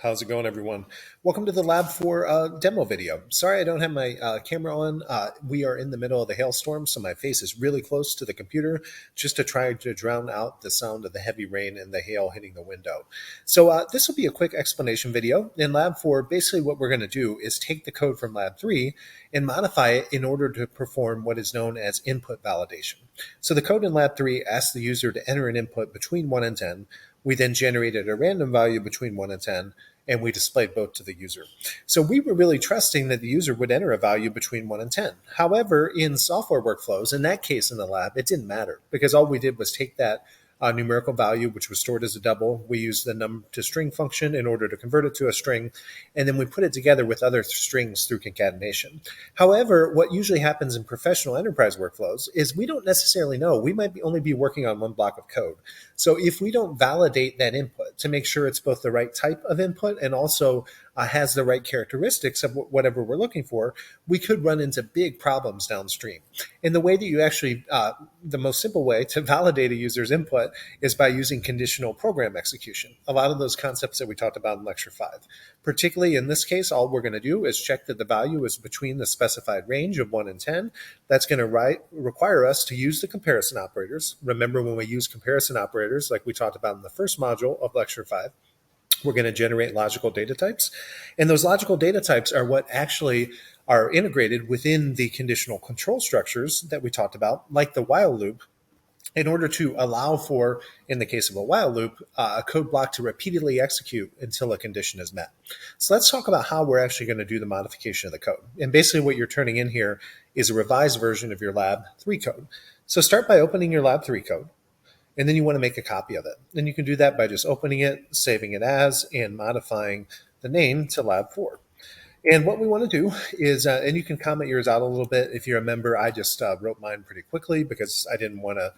How's it going, everyone? Welcome to the lab for demo video. Sorry I don't have my camera on. We are in the middle of the hailstorm, so my face is really close to the computer just to try to drown out the sound of the heavy rain and the hail hitting the window. So this will be a quick explanation video. In lab 4, basically what we're going to do is take the code from lab 3 and modify it in order to perform what is known as input validation. So the code in lab 3 asks the user to enter an input between 1 and 10. We then generated a random value between 1 and 10, and we displayed both to the user. So we were really trusting that the user would enter a value between 1 and 10. However, in software workflows, in that case in the lab, it didn't matter because all we did was take that numerical value, which was stored as a double. We used the num to string function in order to convert it to a string, and then we put it together with other strings through concatenation. However, what usually happens in professional enterprise workflows is we don't necessarily know. We might only be working on one block of code. So if we don't validate that input to make sure it's both the right type of input and also has the right characteristics of whatever we're looking for, we could run into big problems downstream. And the way that you actually, the most simple way to validate a user's input is by using conditional program execution. A lot of those concepts that we talked about in lecture 5. Particularly in this case, all we're going to do is check that the value is between the specified range of 1 and 10. That's going to require us to use the comparison operators. Remember, when we use comparison operators, like we talked about in the first module of lecture 5, we're going to generate logical data types. And those logical data types are what actually are integrated within the conditional control structures that we talked about, like the while loop, in order to allow for, in the case of a while loop, a code block to repeatedly execute until a condition is met. So let's talk about how we're actually going to do the modification of the code. And basically what you're turning in here is a revised version of your lab 3 code. So start by opening your lab 3 code, and then you want to make a copy of it. And you can do that by just opening it, saving it as, and modifying the name to lab 4. And what we want to do is, and you can comment yours out a little bit. If you're a member, I just wrote mine pretty quickly because I didn't want to,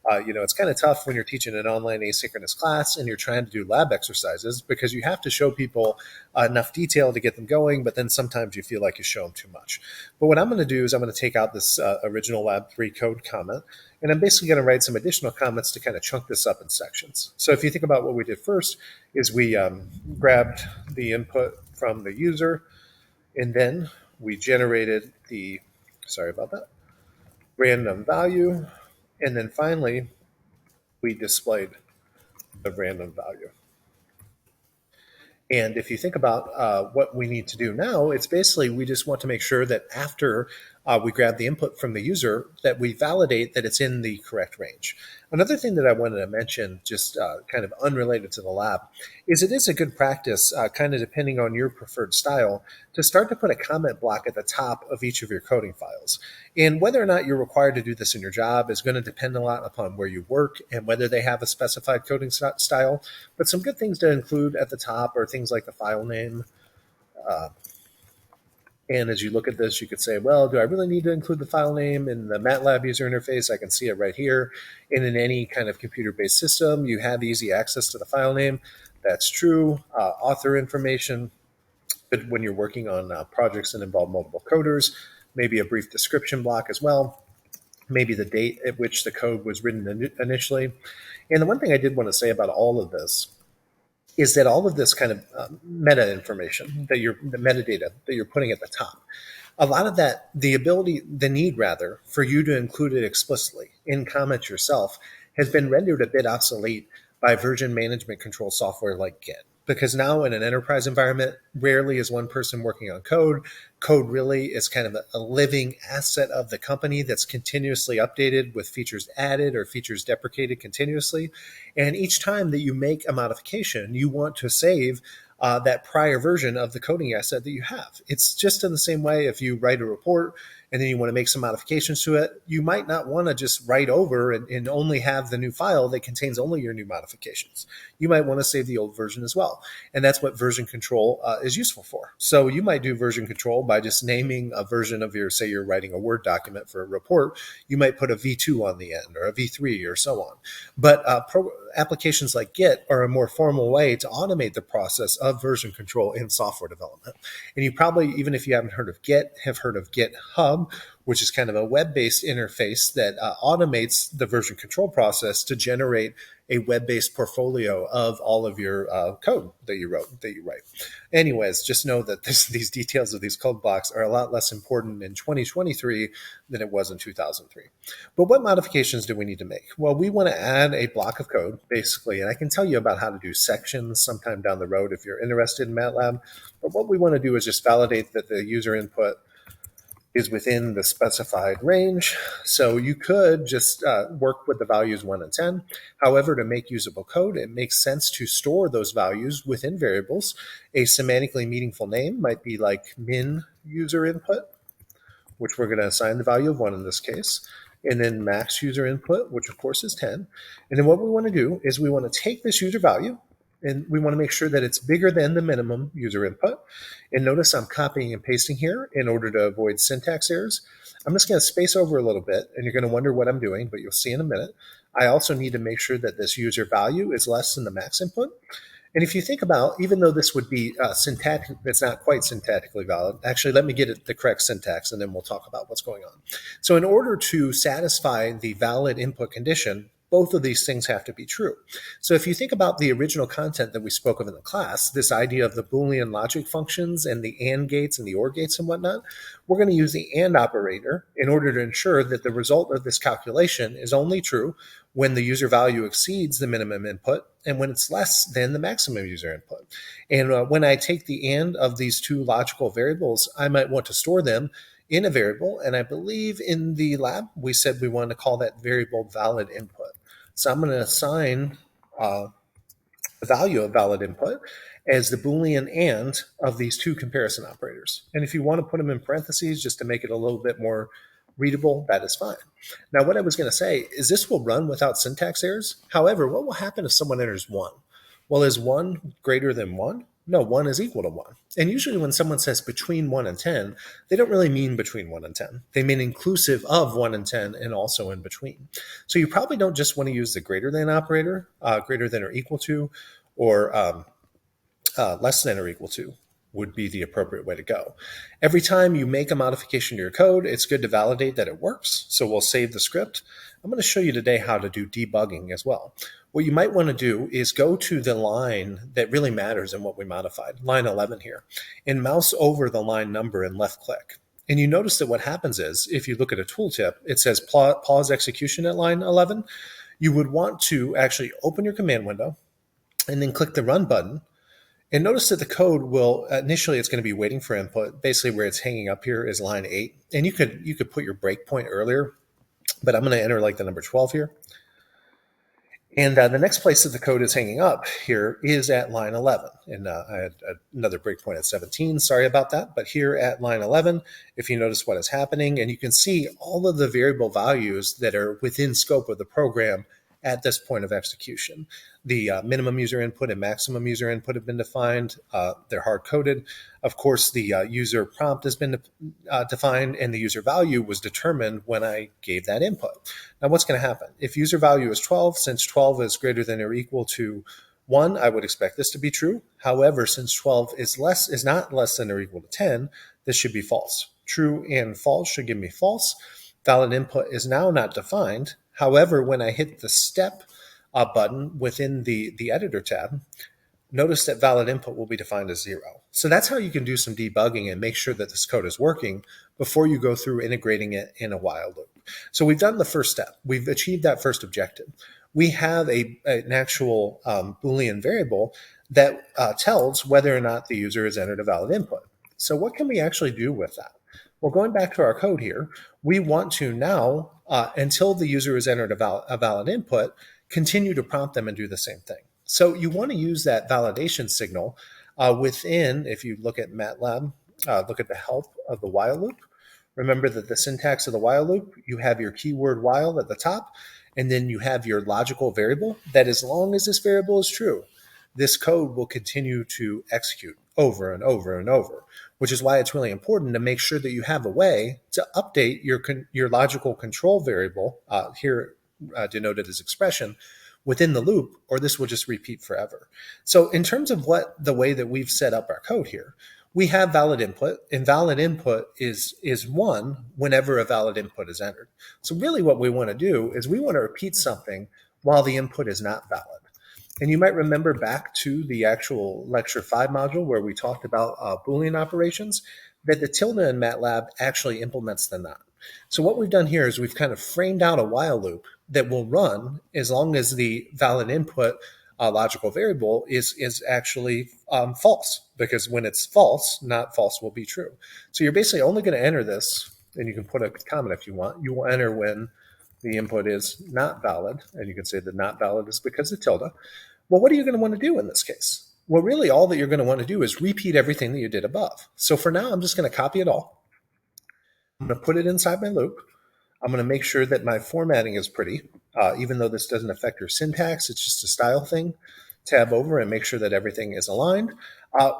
it's kind of tough when you're teaching an online asynchronous class and you're trying to do lab exercises because you have to show people enough detail to get them going, but then sometimes you feel like you show them too much. But what I'm going to do is I'm going to take out this original lab 3 code comment, and I'm basically going to write some additional comments to kind of chunk this up in sections. So if you think about what we did first is we grabbed the input from the user, and then we generated the, random value. And then finally, we displayed the random value. And if you think about what we need to do now, it's basically we just want to make sure that after we grab the input from the user, that we validate that it's in the correct range. Another thing that I wanted to mention, just kind of unrelated to the lab, is it is a good practice, kind of depending on your preferred style, to start to put a comment block at the top of each of your coding files. And whether or not you're required to do this in your job is going to depend a lot upon where you work and whether they have a specified coding style. But some good things to include at the top are things like the file name. And as you look at this, you could say, well, do I really need to include the file name in the MATLAB user interface? I can see it right here. And in any kind of computer-based system, you have easy access to the file name. That's true. Author information. But when you're working on projects that involve multiple coders, maybe a brief description block as well. Maybe the date at which the code was written initially. And the one thing I did want to say about all of this is that all of this kind of meta information the metadata that you're putting at the top, a lot of that, the need rather, for you to include it explicitly in comments yourself has been rendered a bit obsolete by version management control software like Git. Because now in an enterprise environment, rarely is one person working on code. Code really is kind of a living asset of the company that's continuously updated with features added or features deprecated continuously. And each time that you make a modification, you want to save that prior version of the coding asset that you have. It's just in the same way if you write a report and then you want to make some modifications to it, you might not want to just write over and only have the new file that contains only your new modifications. You might want to save the old version as well. And that's what version control is useful for. So you might do version control by just naming a version of your, say you're writing a Word document for a report, you might put a V2 on the end or a V3 or so on. But applications like Git are a more formal way to automate the process of version control in software development. And you probably, even if you haven't heard of Git, have heard of GitHub, which is kind of a web-based interface that automates the version control process to generate a web-based portfolio of all of your code that you write. Anyways, just know that these details of these code blocks are a lot less important in 2023 than it was in 2003. But what modifications do we need to make? Well, we want to add a block of code, basically, and I can tell you about how to do sections sometime down the road if you're interested in MATLAB. But what we want to do is just validate that the user input is within the specified range. So you could just work with the values 1 and 10. However, to make usable code, it makes sense to store those values within variables. A semantically meaningful name might be like min user input, which we're going to assign the value of 1 in this case, and then max user input, which of course is 10. And then what we want to do is we want to take this user value, and we want to make sure that it's bigger than the minimum user input. And notice I'm copying and pasting here in order to avoid syntax errors. I'm just going to space over a little bit, and you're going to wonder what I'm doing, but you'll see in a minute. I also need to make sure that this user value is less than the max input. And if you think about, even though this would be syntactic, it's not quite syntactically valid. Actually, let me get it the correct syntax, and then we'll talk about what's going on. So in order to satisfy the valid input condition, both of these things have to be true. So if you think about the original content that we spoke of in the class, this idea of the Boolean logic functions and the AND gates and the OR gates and whatnot, we're going to use the AND operator in order to ensure that the result of this calculation is only true when the user value exceeds the minimum input and when it's less than the maximum user input. And when I take the AND of these two logical variables, I might want to store them in a variable. And I believe in the lab, we said we wanted to call that variable valid input. So I'm going to assign the value of valid input as the Boolean AND of these two comparison operators. And if you want to put them in parentheses just to make it a little bit more readable, that is fine. Now, what I was going to say is this will run without syntax errors. However, what will happen if someone enters 1? Well, is 1 greater than 1? No, 1 is equal to 1. And usually when someone says between 1 and 10, they don't really mean between 1 and 10. They mean inclusive of 1 and 10 and also in between. So you probably don't just want to use the greater than operator, greater than or equal to, or less than or equal to would be the appropriate way to go. Every time you make a modification to your code, it's good to validate that it works. So we'll save the script. I'm going to show you today how to do debugging as well. What you might want to do is go to the line that really matters in what we modified, line 11 here, and mouse over the line number and left click. And you notice that what happens is, if you look at a tooltip, it says pause execution at line 11. You would want to actually open your command window and then click the run button. And notice that the code will, initially it's going to be waiting for input. Basically where it's hanging up here is line 8. And you could put your breakpoint earlier, but I'm going to enter like the number 12 here. And the next place that the code is hanging up here is at line 11. And I had another breakpoint at 17. Sorry about that. But here at line 11, if you notice what is happening, and you can see all of the variable values that are within scope of the program at this point of execution. The minimum user input and maximum user input have been defined. They're hard-coded. Of course, the user prompt has been defined, and the user value was determined when I gave that input. Now, what's going to happen? If user value is 12, since 12 is greater than or equal to 1, I would expect this to be true. However, since 12 is not less than or equal to 10, this should be false. True and false should give me false. Valid input is now not defined. However, when I hit the step button within the editor tab, notice that valid input will be defined as 0. So that's how you can do some debugging and make sure that this code is working before you go through integrating it in a while loop. So we've done the first step. We've achieved that first objective. We have an actual Boolean variable that tells whether or not the user has entered a valid input. So what can we actually do with that? Well, going back to our code here, we want to now, until the user has entered a valid input, continue to prompt them and do the same thing. So you want to use that validation signal within, if you look at MATLAB, look at the help of the while loop. Remember that the syntax of the while loop, you have your keyword while at the top, and then you have your logical variable that as long as this variable is true, this code will continue to execute over and over and over, which is why it's really important to make sure that you have a way to update your logical control variable, here denoted as expression, within the loop, or this will just repeat forever. So in terms of the way that we've set up our code here, we have valid input, and valid input is 1 whenever a valid input is entered. So really what we want to do is we want to repeat something while the input is not valid. And you might remember back to the actual Lecture 5 module where we talked about Boolean operations, that the tilde in MATLAB actually implements the not. So what we've done here is we've kind of framed out a while loop that will run as long as the valid input logical variable is actually false, because when it's false, not false will be true. So you're basically only going to enter this, and you can put a comment if you want. You will enter when the input is not valid, and you can say that not valid is because of tilde. Well, what are you going to want to do in this case? Well, really all that you're going to want to do is repeat everything that you did above. So for now, I'm just going to copy it all. I'm going to put it inside my loop. I'm going to make sure that my formatting is pretty, even though this doesn't affect your syntax. It's just a style thing. Tab over and make sure that everything is aligned.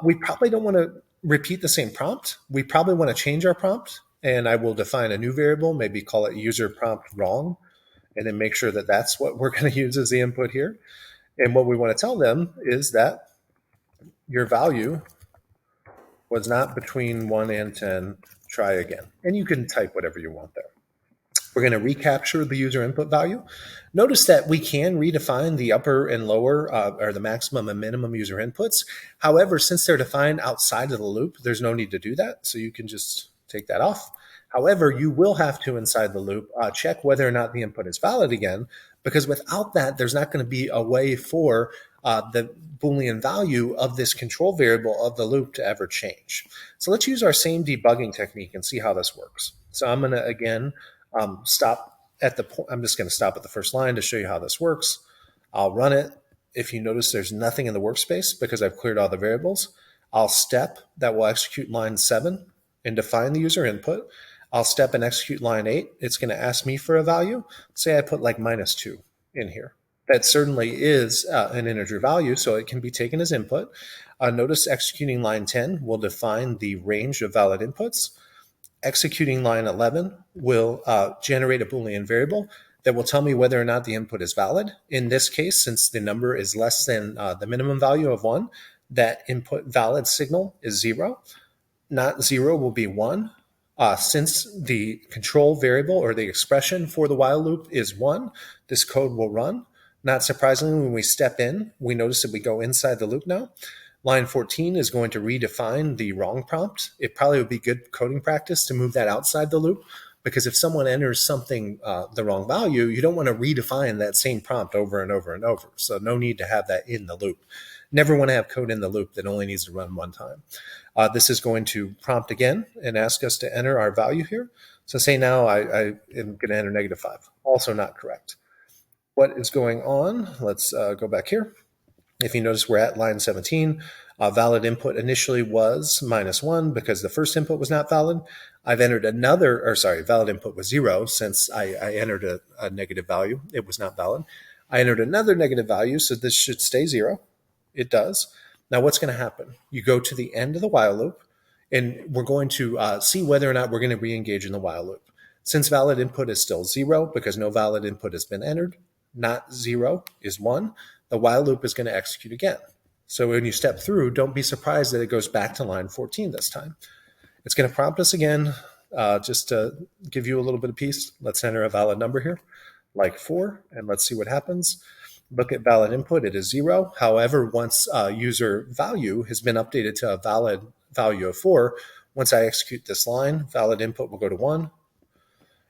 We probably don't want to repeat the same prompt. We probably want to change our prompt, and I will define a new variable, maybe call it user prompt wrong, and then make sure that that's what we're going to use as the input here. And what we want to tell them is that your value was not between 1 and 10. Try again. And you can type whatever you want there. We're going to recapture the user input value. Notice that we can redefine the upper and lower, or the maximum and minimum user inputs. However, since they're defined outside of the loop, there's no need to do that. So you can just take that off. However, you will have to, inside the loop, check whether or not the input is valid again, because without that, there's not going to be a way for the Boolean value of this control variable of the loop to ever change. So let's use our same debugging technique and see how this works. So I'm going to, again, stop at the point. I'm just going to stop at the first line to show you how this works. I'll run it. If you notice there's nothing in the workspace because I've cleared all the variables, I'll step that will execute line 7 and define the user input. I'll step and execute line 8. It's going to ask me for a value. Say I put like -2 in here. That certainly is an integer value, so it can be taken as input. Notice executing line 10 will define the range of valid inputs. Executing line 11 will generate a Boolean variable that will tell me whether or not the input is valid. In this case, since the number is less than the minimum value of 1, that input valid signal is 0. Not 0 will be 1. Since the control variable or the expression for the while loop is 1, this code will run. Not surprisingly, when we step in, we notice that we go inside the loop now. Line 14 is going to redefine the wrong prompt. It probably would be good coding practice to move that outside the loop, because if someone enters something, the wrong value, you don't want to redefine that same prompt over and over and over. So no need to have that in the loop. Never want to have code in the loop that only needs to run one time. This is going to prompt again and ask us to enter our value here. So say now I am going to enter -5. Also not correct. What is going on? Let's go back here. If you notice, we're at line 17. Valid input initially was -1 because the first input was not valid. I've entered valid input was 0 since I entered a negative value. It was not valid. I entered another negative value, so this should stay 0. It does. Now what's going to happen? You go to the end of the while loop, and we're going to see whether or not we're going to re-engage in the while loop. Since valid input is still 0 because no valid input has been entered, not 0 is 1, the while loop is going to execute again. So when you step through, don't be surprised that it goes back to line 14 this time. It's going to prompt us again, just to give you a little bit of peace. Let's enter a valid number here, like 4, and let's see what happens. Look at valid input, it is 0. However, once user value has been updated to a valid value of 4, once I execute this line, valid input will go to 1.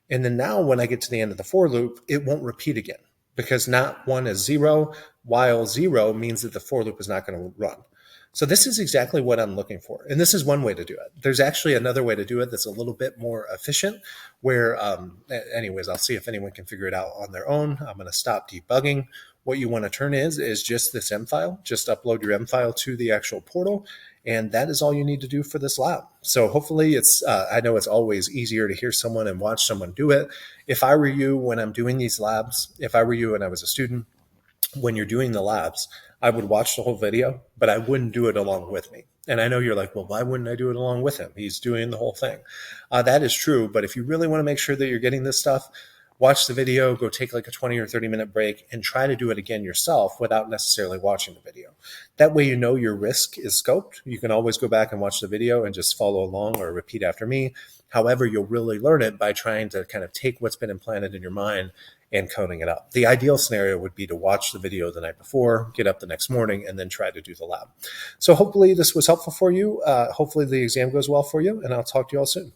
And then now when I get to the end of the for loop, it won't repeat again, because not 1 is 0, while 0 means that the for loop is not going to run. So this is exactly what I'm looking for. And this is one way to do it. There's actually another way to do it that's a little bit more efficient, where, anyways, I'll see if anyone can figure it out on their own. I'm going to stop debugging. What you want to turn is just this M file. Just upload your M file to the actual portal, and that is all you need to do for this lab. So hopefully it's, I know it's always easier to hear someone and watch someone do it. If I were you when I'm doing these labs, if I were you and I was a student, when you're doing the labs, I would watch the whole video, but I wouldn't do it along with me. And I know you're like, well, why wouldn't I do it along with him? He's doing the whole thing. That is true. But if you really want to make sure that you're getting this stuff, watch the video, go take like a 20 or 30-minute break, and try to do it again yourself without necessarily watching the video. That way you know your risk is scoped. You can always go back and watch the video and just follow along or repeat after me. However, you'll really learn it by trying to kind of take what's been implanted in your mind and coding it up. The ideal scenario would be to watch the video the night before, get up the next morning, and then try to do the lab. So hopefully this was helpful for you. Hopefully the exam goes well for you, and I'll talk to you all soon.